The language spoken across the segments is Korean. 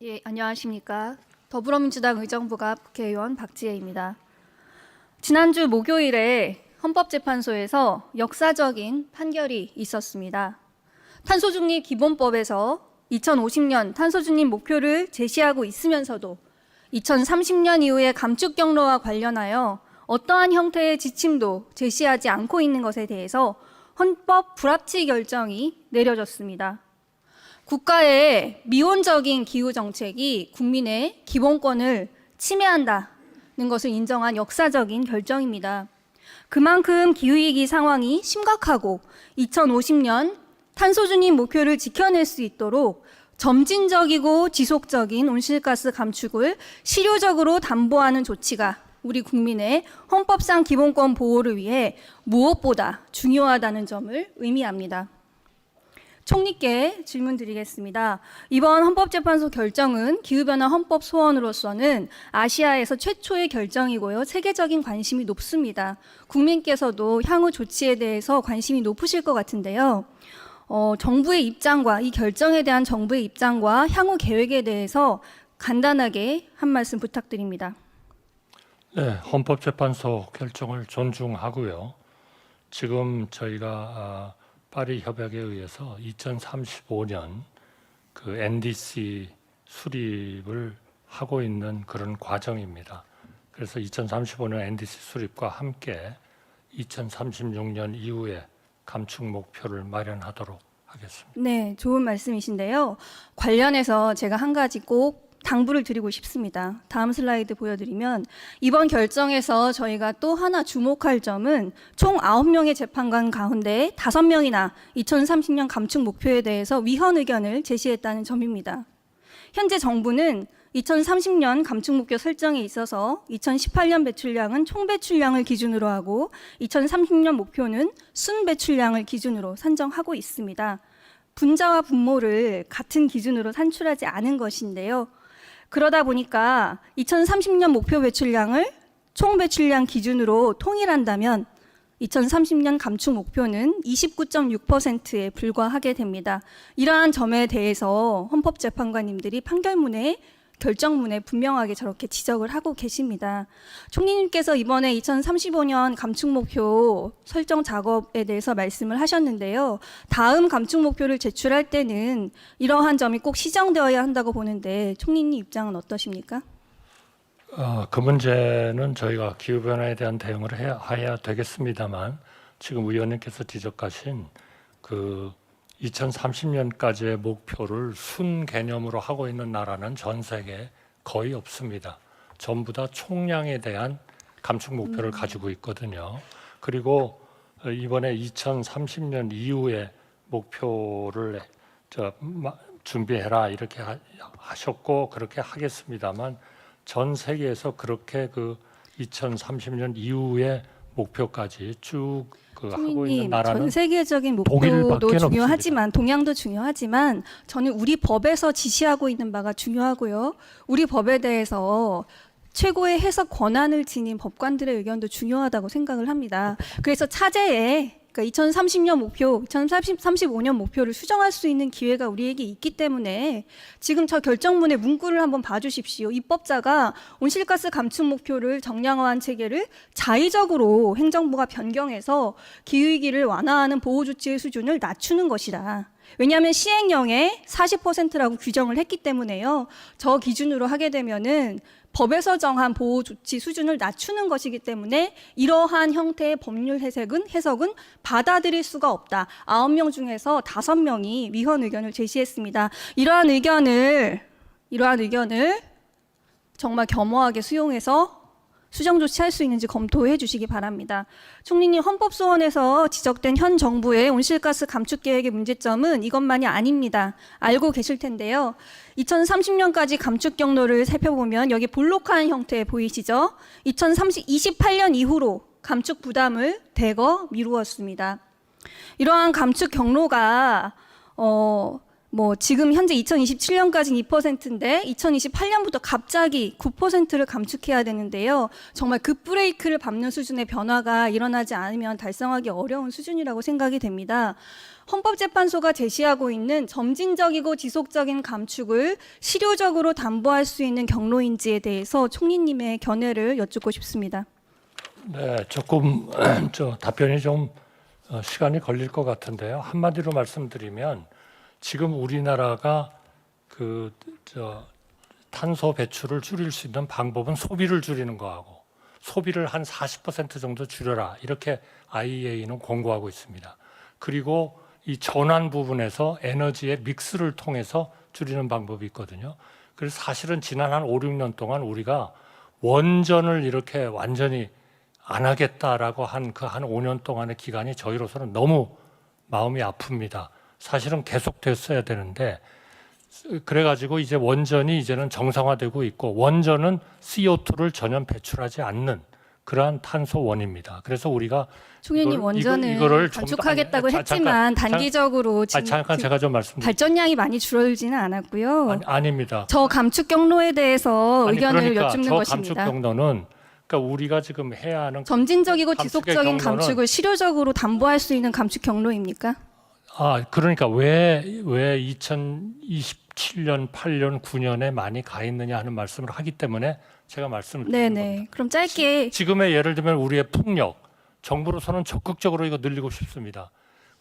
예, 안녕하십니까. 더불어민주당 의정부갑 국회의원 박지혜입니다. 지난주 목요일에 헌법재판소에서 역사적인 판결이 있었습니다. 탄소중립 기본법에서 2050년 탄소중립 목표를 제시하고 있으면서도 2030년 이후의 감축 경로와 관련하여 어떠한 형태의 지침도 제시하지 않고 있는 것에 대해서 헌법 불합치 결정이 내려졌습니다. 국가의 미온적인 기후 정책이 국민의 기본권을 침해한다는 것을 인정한 역사적인 결정입니다. 그만큼 기후위기 상황이 심각하고 2050년 탄소중립 목표를 지켜낼 수 있도록 점진적이고 지속적인 온실가스 감축을 실효적으로 담보하는 조치가 우리 국민의 헌법상 기본권 보호를 위해 무엇보다 중요하다는 점을 의미합니다. 총리께 질문 드리겠습니다. 이번 헌법재판소 결정은 기후변화 헌법 소원으로서는 아시아에서 최초의 결정이고요. 세계적인 관심이 높습니다. 국민께서도 향후 조치에 대해서 관심이 높으실 것 같은데요. 정부의 입장과 이 결정에 대한 정부의 입장과 향후 계획에 대해서 간단하게 한 말씀 부탁드립니다. 네, 헌법재판소 결정을 존중하고요. 지금 저희가 파리 협약에 의해서 2035년 그 NDC 수립을 하고 있는 그런 과정입니다. 그래서 2035년 NDC 수립과 함께 2036년 이후에 감축 목표를 마련하도록 하겠습니다. 네, 좋은 말씀이신데요. 관련해서 제가 한 가지 꼭 당부를 드리고 싶습니다. 다음 슬라이드 보여드리면 이번 결정에서 저희가 또 하나 주목할 점은 총 9명의 재판관 가운데 5명이나 2030년 감축 목표에 대해서 위헌 의견을 제시했다는 점입니다. 현재 정부는 2030년 감축 목표 설정에 있어서 2018년 배출량은 총 배출량을 기준으로 하고 2030년 목표는 순 배출량을 기준으로 산정하고 있습니다. 분자와 분모를 같은 기준으로 산출하지 않은 것인데요. 그러다 보니까 2030년 목표 배출량을 총 배출량 기준으로 통일한다면 2030년 감축 목표는 29.6%에 불과하게 됩니다. 이러한 점에 대해서 헌법재판관님들이 판결문에 결정문에 분명하게 저렇게 지적을 하고 계십니다. 총리님께서 이번에 2035년 감축 목표 설정 작업에 대해서 말씀을 하셨는데요. 다음 감축 목표를 제출할 때는 이러한 점이 꼭 시정되어야 한다고 보는데 총리님 입장은 어떠십니까? 그 문제는 저희가 기후변화에 대한 대응을 해야 되겠습니다만 지금 의원님께서 지적하신 그 2030년까지의 목표를 순 개념으로 하고 있는 나라는 전 세계에 거의 없습니다. 전부 다 총량에 대한 감축 목표를 가지고 있거든요. 그리고 이번에 2030년 이후에 목표를 준비해라 이렇게 하셨고 그렇게 하겠습니다만 전 세계에서 그렇게 그 2030년 이후의 목표까지 쭉 하고 있는 나라는 전 세계적인 목표도 중요하지만 동향도 중요하지만 저는 우리 법에서 지시하고 있는 바가 중요하고요. 우리 법에 대해서 최고의 해석 권한을 지닌 법관들의 의견도 중요하다고 생각을 합니다. 그래서 차제에 2030년 목표, 2035년 목표를 수정할 수 있는 기회가 우리에게 있기 때문에 지금 저 결정문의 문구를 한번 봐주십시오. 입법자가 온실가스 감축 목표를 정량화한 체계를 자의적으로 행정부가 변경해서 기후위기를 완화하는 보호조치의 수준을 낮추는 것이다. 왜냐하면 시행령에 40%라고 규정을 했기 때문에요. 저 기준으로 하게 되면은 법에서 정한 보호 조치 수준을 낮추는 것이기 때문에 이러한 형태의 법률 해석은 받아들일 수가 없다. 9명 중에서 5명이 위헌 의견을 제시했습니다. 이러한 의견을 정말 겸허하게 수용해서 수정 조치할 수 있는지 검토해 주시기 바랍니다. 총리님, 헌법소원에서 지적된 현 정부의 온실가스 감축 계획의 문제점은 이것만이 아닙니다. 알고 계실 텐데요. 2030년까지 감축 경로를 살펴보면 여기 볼록한 형태 보이시죠? 2028년 이후로 감축 부담을 대거 미루었습니다. 이러한 감축 경로가 지금 현재 2027년까지는 2%인데 2028년부터 갑자기 9%를 감축해야 되는데요. 정말 급브레이크를 밟는 수준의 변화가 일어나지 않으면 달성하기 어려운 수준이라고 생각이 됩니다. 헌법재판소가 제시하고 있는 점진적이고 지속적인 감축을 실효적으로 담보할 수 있는 경로인지에 대해서 총리님의 견해를 여쭙고 싶습니다. 네, 조금 답변이 좀 시간이 걸릴 것 같은데요. 한마디로 말씀드리면 지금 우리나라가 탄소 배출을 줄일 수 있는 방법은 소비를 줄이는 거하고 소비를 한 40% 정도 줄여라 이렇게 IEA는 공고하고 있습니다. 그리고 이 전환 부분에서 에너지의 믹스를 통해서 줄이는 방법이 있거든요. 그래서 사실은 지난 한 5, 6년 동안 우리가 원전을 이렇게 완전히 안 하겠다라고 한 5년 동안의 기간이 저희로서는 너무 마음이 아픕니다. 사실은 계속됐어야 되는데 그래가지고 이제 원전이 이제는 정상화되고 있고 원전은 CO2를 전혀 배출하지 않는 그러한 탄소원입니다. 그래서 우리가 총리님 원전을 감축하겠다고 했지만 단기적으로 잠깐 제가 좀 말씀드릴게요. 발전량이 많이 줄어들지는 않았고요. 아닙니다. 저 감축 경로에 대해서 의견을 그러니까 여쭙는 저 것입니다. 감축 경로는 그러니까 우리가 지금 해야 하는 점진적이고 감축의 지속적인 경로는 감축을 실효적으로 담보할 수 있는 감축 경로입니까? 그러니까 왜 2027년, 8년, 9년에 많이 가 있느냐 하는 말씀을 하기 때문에 제가 말씀을 드리는 겁니다. 그럼 짧게 지금의 예를 들면 우리의 풍력, 정부로서는 적극적으로 이거 늘리고 싶습니다.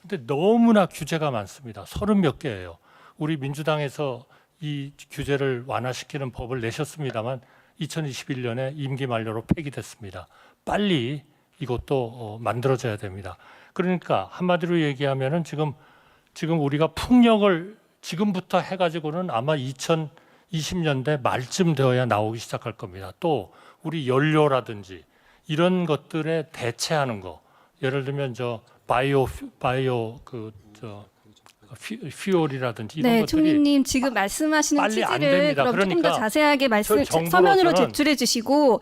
근데 너무나 규제가 많습니다. 30몇 개예요. 우리 민주당에서 이 규제를 완화시키는 법을 내셨습니다만 2021년에 임기 만료로 폐기됐습니다. 빨리 이것도 만들어져야 됩니다. 그러니까 한마디로 얘기하면은 지금 우리가 풍력을 지금부터 해가지고는 아마 2020년대 말쯤 되어야 나오기 시작할 겁니다. 또 우리 연료라든지 이런 것들에 대체하는 거, 예를 들면 퓨얼이라든지 이런 네, 것들이 총리님 지금 말씀하시는 빨리 안 취지를 됩니다. 그럼 조금 더 그러니까 자세하게 정부로서는- 서면으로 제출해 주시고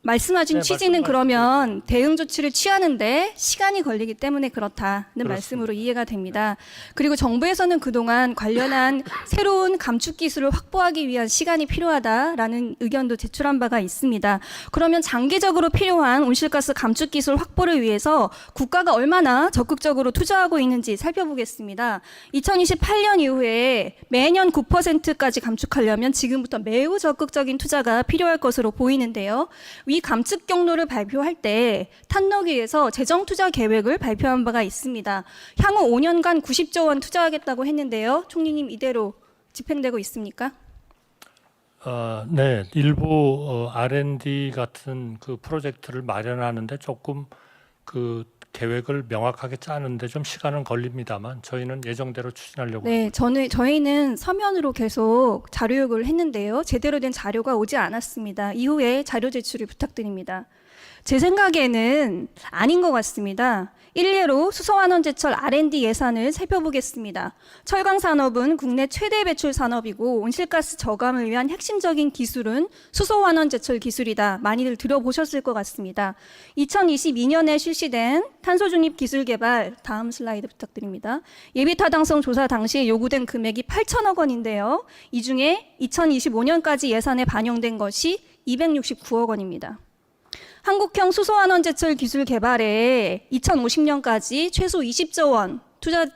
말씀하신 네, 취지는 그러면 대응 조치를 취하는데 시간이 걸리기 때문에 그렇다는 그렇습니다. 말씀으로 이해가 됩니다. 그리고 정부에서는 그동안 관련한 새로운 감축 기술을 확보하기 위한 시간이 필요하다라는 의견도 제출한 바가 있습니다. 그러면 장기적으로 필요한 온실가스 감축 기술 확보를 위해서 국가가 얼마나 적극적으로 투자하고 있는지 살펴보겠습니다. 2028년 이후에 매년 9%까지 감축하려면 지금부터 매우 적극적인 투자가 필요할 것으로 보이는데요. 위 감축 경로를 발표할 때 탄너기에서 재정 투자 계획을 발표한 바가 있습니다. 향후 5년간 90조 원 투자하겠다고 했는데요. 총리님 이대로 집행되고 있습니까? 네, 일부 R&D 같은 그 프로젝트를 마련하는데 조금 그 계획을 명확하게 짜는데 좀 시간은 걸립니다만 저희는 예정대로 추진하려고 네, 저희는 서면으로 계속 자료 요구를 했는데요. 제대로 된 자료가 오지 않았습니다. 이후에 자료 제출을 부탁드립니다. 제 생각에는 아닌 것 같습니다. 일례로 수소환원제철 R&D 예산을 살펴보겠습니다. 철강 산업은 국내 최대 배출 산업이고 온실가스 저감을 위한 핵심적인 기술은 수소환원제철 기술이다. 많이들 들어보셨을 것 같습니다. 2022년에 실시된 탄소중립 기술 개발, 다음 슬라이드 부탁드립니다. 예비 타당성 조사 당시에 요구된 금액이 8천억 원인데요. 이 중에 2025년까지 예산에 반영된 것이 269억 원입니다. 한국형 수소환원제철 기술 개발에 2050년까지 최소 20조 원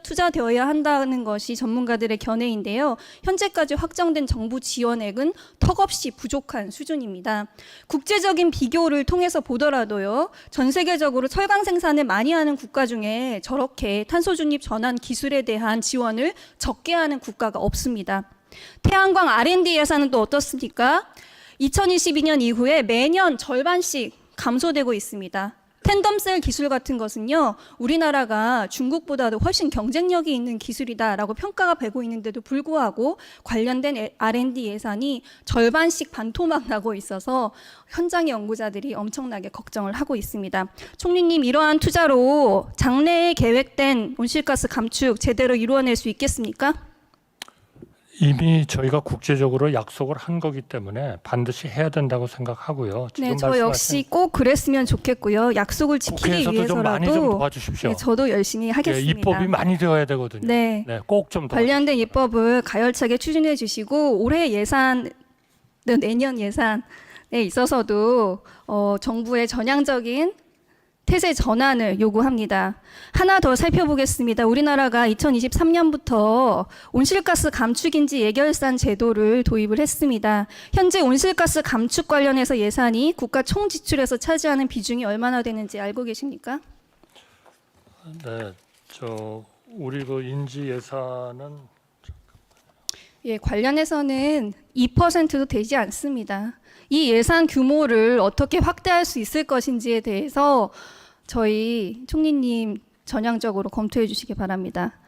투자되어야 한다는 것이 전문가들의 견해인데요. 현재까지 확정된 정부 지원액은 턱없이 부족한 수준입니다. 국제적인 비교를 통해서 보더라도요. 전 세계적으로 철강 생산을 많이 하는 국가 중에 저렇게 탄소 중립 전환 기술에 대한 지원을 적게 하는 국가가 없습니다. 태양광 R&D 예산은 또 어떻습니까? 2022년 이후에 매년 절반씩 감소되고 있습니다. 텐덤셀 기술 같은 것은요, 우리나라가 중국보다도 훨씬 경쟁력이 있는 기술이다라고 평가가 되고 있는데도 불구하고 관련된 R&D 예산이 절반씩 반토막 나고 있어서 현장의 연구자들이 엄청나게 걱정을 하고 있습니다. 총리님, 이러한 투자로 장래에 계획된 온실가스 감축 제대로 이루어낼 수 있겠습니까? 이미 저희가 국제적으로 약속을 한 거기 때문에 반드시 해야 된다고 생각하고요. 지금 네, 저 역시 꼭 그랬으면 좋겠고요. 약속을 지키기 국회에서도 좀 많이 좀 위해서라도 도와주십시오. 네, 저도 열심히 하겠습니다. 입법이 많이 되어야 되거든요. 네. 꼭 좀 관련된 입법을 가열차게 추진해 주시고 올해 예산, 내년 예산에 있어서도 정부의 전향적인 태세 전환을 요구합니다. 하나 더 살펴보겠습니다. 우리나라가 2023년부터 온실가스 감축인지 예결산 제도를 도입을 했습니다. 현재 온실가스 감축 관련해서 예산이 국가 총 지출에서 차지하는 비중이 얼마나 되는지 알고 계십니까? 네, 우리 그 인지 예산은 예, 관련해서는 2%도 되지 않습니다. 이 예산 규모를 어떻게 확대할 수 있을 것인지에 대해서 저희 총리님 전향적으로 검토해 주시기 바랍니다.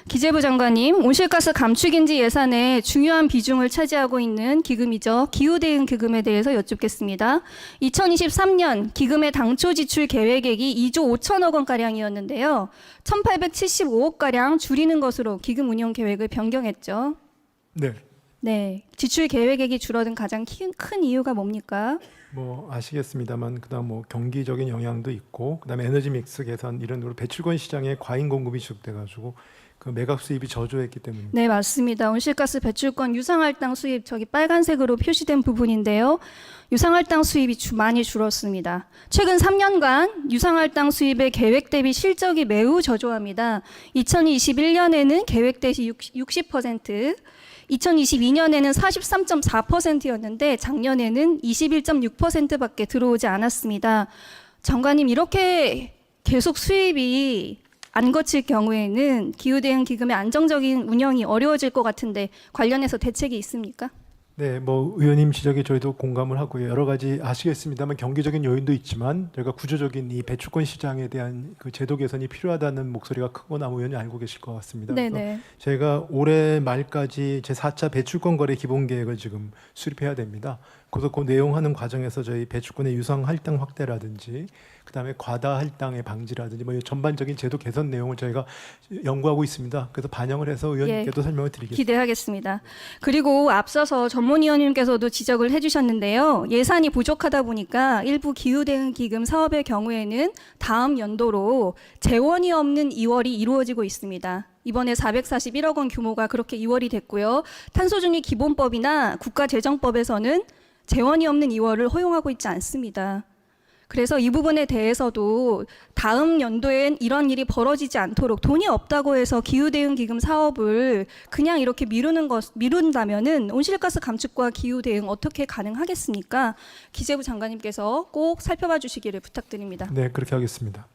기재부 장관님, 온실가스 감축인지 예산에 중요한 비중을 차지하고 있는 기금이죠. 기후대응기금에 대해서 여쭙겠습니다. 2023년 기금의 당초 지출 계획액이 2조 5천억 원가량이었는데요. 1,875억가량 줄이는 것으로 기금 운영 계획을 변경했죠. 네. 지출 계획액이 줄어든 가장 큰 이유가 뭡니까? 뭐 아시겠습니다만 그다음 뭐 경기적인 영향도 있고 그다음에 에너지 믹스 개선 이런 으로 배출권 시장에 과잉 공급이 지속돼 가지고 그 매각 수입이 저조했기 때문입니다. 네, 맞습니다. 온실가스 배출권 유상할당 수입 저기 빨간색으로 표시된 부분인데요. 유상할당 수입이 많이 줄었습니다. 최근 3년간 유상할당 수입의 계획 대비 실적이 매우 저조합니다. 2021년에는 계획 대비 60%, 2022년에는 43.4%였는데 작년에는 21.6%밖에 들어오지 않았습니다. 장관님, 이렇게 계속 수입이 안 거칠 경우에는 기후대응기금의 안정적인 운영이 어려워질 것 같은데 관련해서 대책이 있습니까? 네, 뭐 의원님 지적에 저희도 공감을 하고요. 여러 가지 아시겠습니다만 경기적인 요인도 있지만 저희가 구조적인 이 배출권 시장에 대한 그 제도 개선이 필요하다는 목소리가 크고 남 의원이 알고 계실 것 같습니다. 그래서 네네. 저희가 올해 말까지 제 4차 배출권 거래 기본 계획을 지금 수립해야 됩니다. 그래서 그 내용하는 과정에서 저희 배출권의 유상 할당 확대라든지 그다음에 과다 할당의 방지라든지 뭐 전반적인 제도 개선 내용을 저희가 연구하고 있습니다. 그래서 반영을 해서 의원님께도 설명을 드리겠습니다. 기대하겠습니다. 그리고 앞서서 전문위원님께서도 지적을 해주셨는데요. 예산이 부족하다 보니까 일부 기후대응기금 사업의 경우에는 다음 연도로 재원이 없는 이월이 이루어지고 있습니다. 이번에 441억 원 규모가 그렇게 이월이 됐고요. 탄소중립 기본법이나 국가재정법에서는 재원이 없는 이월을 허용하고 있지 않습니다. 그래서 이 부분에 대해서도 다음 연도엔 이런 일이 벌어지지 않도록 돈이 없다고 해서 기후대응기금 사업을 그냥 이렇게 미룬다면은 온실가스 감축과 기후대응 어떻게 가능하겠습니까? 기재부 장관님께서 꼭 살펴봐 주시기를 부탁드립니다. 네, 그렇게 하겠습니다.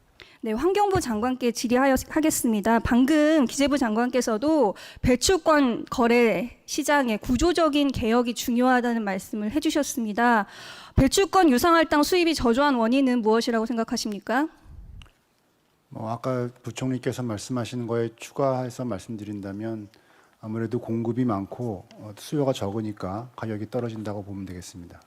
네, 환경부 장관께 질의하겠습니다. 방금 기재부 장관께서도 배출권 거래 시장의 구조적인 개혁이 중요하다는 말씀을 해주셨습니다. 배출권 유상할당 수입이 저조한 원인은 무엇이라고 생각하십니까? 아까 부총리께서 말씀하시는 거에 추가해서 말씀드린다면 아무래도 공급이 많고 수요가 적으니까 가격이 떨어진다고 보면 되겠습니다.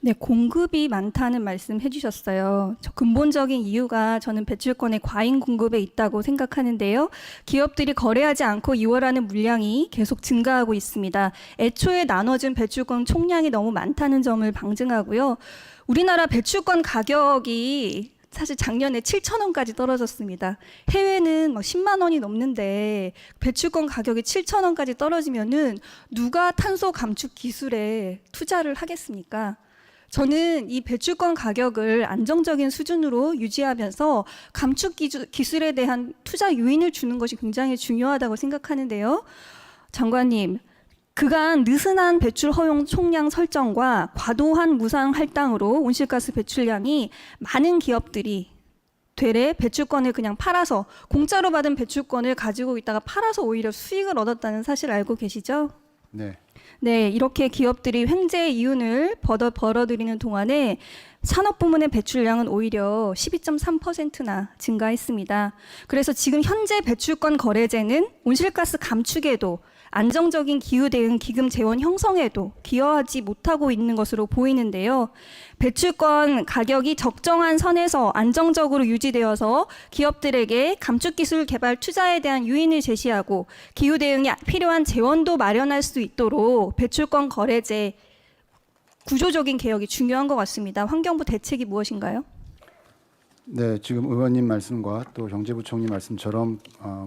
네, 공급이 많다는 말씀 해주셨어요. 근본적인 이유가 저는 배출권의 과잉 공급에 있다고 생각하는데요. 기업들이 거래하지 않고 이월하는 물량이 계속 증가하고 있습니다. 애초에 나눠진 배출권 총량이 너무 많다는 점을 방증하고요. 우리나라 배출권 가격이 사실 작년에 7,000원까지 떨어졌습니다. 해외는 10만 원이 넘는데 배출권 가격이 7,000원까지 떨어지면은 누가 탄소 감축 기술에 투자를 하겠습니까? 저는 이 배출권 가격을 안정적인 수준으로 유지하면서 감축 기술에 대한 투자 요인을 주는 것이 굉장히 중요하다고 생각하는데요. 장관님, 그간 느슨한 배출 허용 총량 설정과 과도한 무상 할당으로 온실가스 배출량이 많은 기업들이 되레 배출권을 그냥 팔아서 공짜로 받은 배출권을 가지고 있다가 팔아서 오히려 수익을 얻었다는 사실 알고 계시죠? 네. 네, 이렇게 기업들이 횡재의 이윤을 벌어들이는 동안에 산업 부문의 배출량은 오히려 12.3%나 증가했습니다. 그래서 지금 현재 배출권 거래제는 온실가스 감축에도 안정적인 기후대응 기금 재원 형성에도 기여하지 못하고 있는 것으로 보이는데요. 배출권 가격이 적정한 선에서 안정적으로 유지되어서 기업들에게 감축기술 개발 투자에 대한 유인을 제시하고 기후대응에 필요한 재원도 마련할 수 있도록 배출권 거래제 구조적인 개혁이 중요한 것 같습니다. 환경부 대책이 무엇인가요? 네, 지금 의원님 말씀과 또 경제부총리 말씀처럼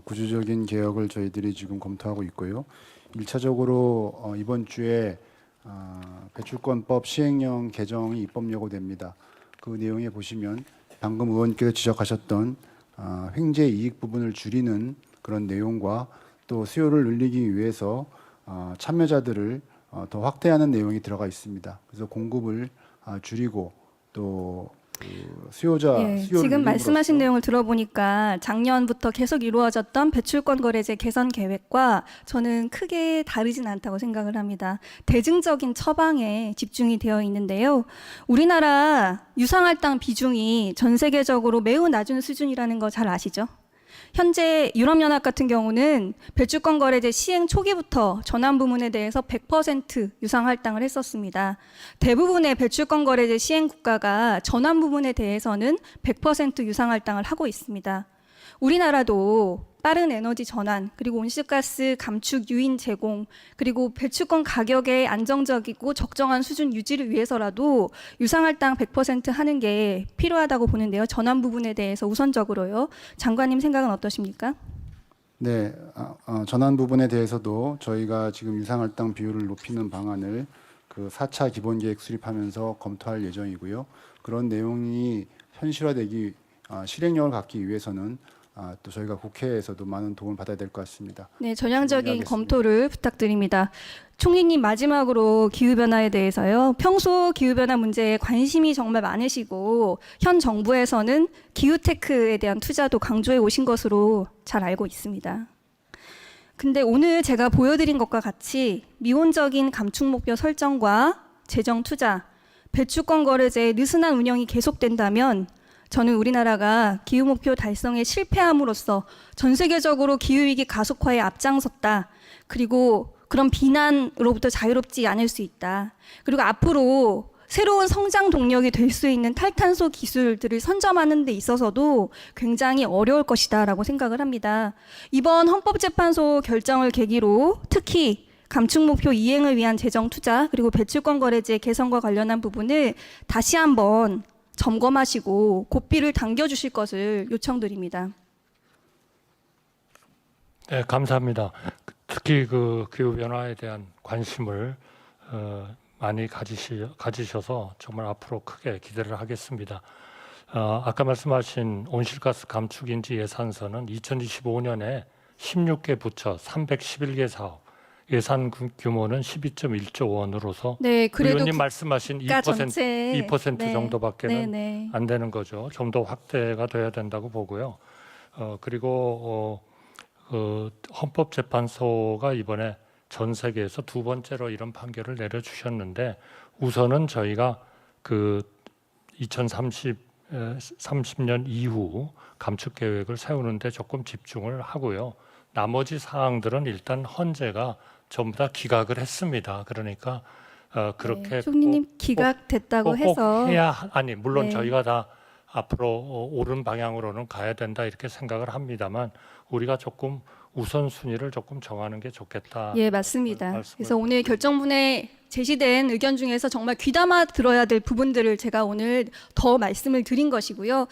구조적인 개혁을 저희들이 지금 검토하고 있고요. 1차적으로 이번 주에 배출권법 시행령 개정이 입법 예고됩니다. 그 내용에 보시면 방금 의원께서 지적하셨던 횡재 이익 부분을 줄이는 그런 내용과 또 수요를 늘리기 위해서 참여자들을 더 확대하는 내용이 들어가 있습니다. 그래서 공급을 줄이고 또 수요를 지금 늘림으로써 말씀하신 내용을 들어보니까 작년부터 계속 이루어졌던 배출권 거래제 개선 계획과 저는 크게 다르진 않다고 생각을 합니다. 대증적인 처방에 집중이 되어 있는데요. 우리나라 유상할당 비중이 전 세계적으로 매우 낮은 수준이라는 거 잘 아시죠? 현재 유럽연합 같은 경우는 배출권 거래제 시행 초기부터 전환 부문에 대해서 100% 유상 할당을 했었습니다. 대부분의 배출권 거래제 시행 국가가 전환 부문에 대해서는 100% 유상 할당을 하고 있습니다. 우리나라도 빠른 에너지 전환, 그리고 온실가스 감축 유인 제공, 그리고 배출권 가격의 안정적이고 적정한 수준 유지를 위해서라도 유상할당 100% 하는 게 필요하다고 보는데요. 전환 부분에 대해서 우선적으로요. 장관님 생각은 어떠십니까? 네, 전환 부분에 대해서도 저희가 지금 유상할당 비율을 높이는 방안을 그 4차 기본계획 수립하면서 검토할 예정이고요. 그런 내용이 현실화되기 실행력을 갖기 위해서는 또 저희가 국회에서도 많은 도움을 받아야 될 것 같습니다. 네, 전향적인 준비하겠습니다. 검토를 부탁드립니다. 총리님 마지막으로 기후변화에 대해서요. 평소 기후변화 문제에 관심이 정말 많으시고 현 정부에서는 기후테크에 대한 투자도 강조해 오신 것으로 잘 알고 있습니다. 근데 오늘 제가 보여드린 것과 같이 미온적인 감축 목표 설정과 재정 투자, 배출권 거래제의 느슨한 운영이 계속된다면 저는 우리나라가 기후 목표 달성에 실패함으로써 전 세계적으로 기후위기 가속화에 앞장섰다. 그리고 그런 비난으로부터 자유롭지 않을 수 있다. 그리고 앞으로 새로운 성장 동력이 될 수 있는 탈탄소 기술들을 선점하는 데 있어서도 굉장히 어려울 것이다라고 생각을 합니다. 이번 헌법재판소 결정을 계기로 특히 감축 목표 이행을 위한 재정 투자 그리고 배출권 거래제 개선과 관련한 부분을 다시 한번 점검하시고 고삐를 당겨주실 것을 요청드립니다. 네, 감사합니다. 특히 그 기후 변화에 대한 관심을 많이 가지셔서 정말 앞으로 크게 기대를 하겠습니다. 아까 말씀하신 온실가스 감축 인지 예산서는 2025년에 16개 부처 311개 사업 예산 규모는 12.1조 원으로서 네, 그래도 의원님 말씀하신 국가 2% 전체 2% 네, 정도밖에는 네. 안 되는 거죠. 좀 더 확대가 돼야 된다고 보고요. 그리고 헌법재판소가 이번에 전 세계에서 두 번째로 이런 판결을 내려주셨는데 우선은 저희가 그 2030년 이후 감축 계획을 세우는데 조금 집중을 하고요. 나머지 사항들은 일단 헌재가 전부 다 기각을 했습니다. 그러니까 그렇게 총리님 기각됐다고 꼭 해서 해야 아니 물론 네. 저희가 다 앞으로 옳은 방향으로는 가야 된다 이렇게 생각을 합니다만 우리가 조금 우선순위를 조금 정하는 게 좋겠다. 예, 맞습니다. 말씀을 그래서 오늘 결정문에 제시된 의견 중에서 정말 귀담아 들어야 될 부분들을 제가 오늘 더 말씀을 드린 것이고요.